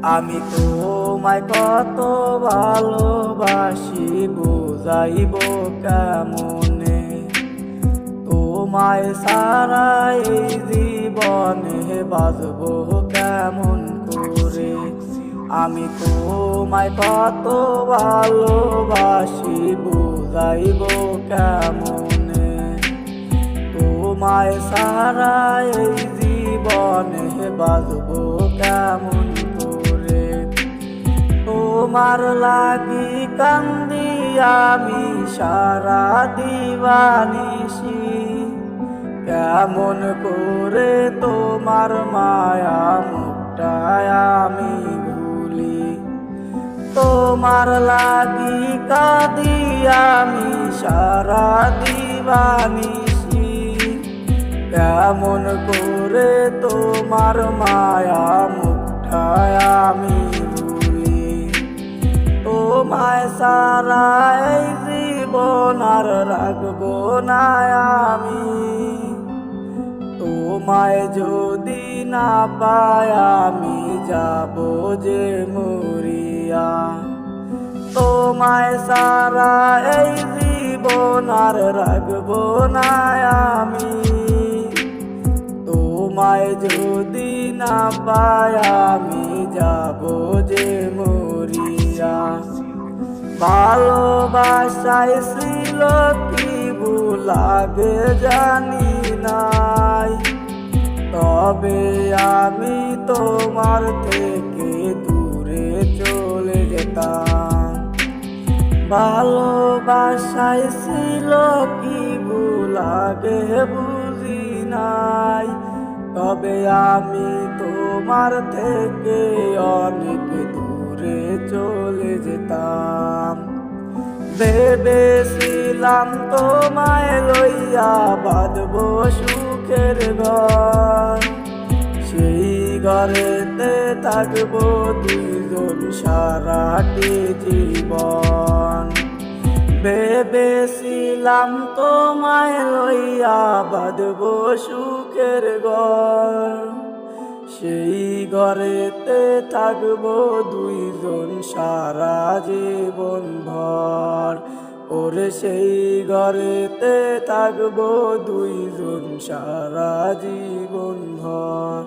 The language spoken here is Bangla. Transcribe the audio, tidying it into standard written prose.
আমি তোমায় কত ভালোবাসি বুঝাইব কেমনে, তোমায় সারা এই জীবনে বাঁচবো কেমন করে। আমি তোমায় কত ভালোবাসি বুঝাইব কেমনে, তোমায় সারা এই জীবনে বাঁচবো কেমন করে। তোমার লাগি কান্দি আমি সারা দিবানিশি, কেমন করে তোমার মায়া মুখটায় আমি ভুলি। তোমার লাগি কাঁদি আমি সারা দিবানিশি, কেমন করে তোমার মায়া মুখটায় আমি ভুলি। তোমায় সারা এই জীবন আর রাখবো না আমি, তোমায় যদি না পাই আমি যাব যে মরিয়া। তোমায় সারা এই জীবন আর রাখবো না আমি, তোমায় যদি না পাই আমি যাব যে মরিয়া। ভালোবাসায় ছিল কি ভুলাবে জানি নাই, তবে আমি তোমার থেকে দূরে চলে যেতাম। ভালোবাসায় ছিল কি ভুলাবে বুঝি নাই, তবে আমি তোমার থেকে অনেক দূরে চলে যেতাম। ভেবেছিলাম তোমায় লইয়া বাঁধবো সুখের ঘর, সেই ঘরেতে থাকবো দুইজন সারাটি জীবন। ভেবেছিলাম তোমায় লইয়া বাঁধবো সুখের ঘর, সেই ঘরেতে থাকবো দুইজন সারা জীবন ভর। ওরে সেই ঘরেতে থাকবো দুইজন সারা জীবন ভর।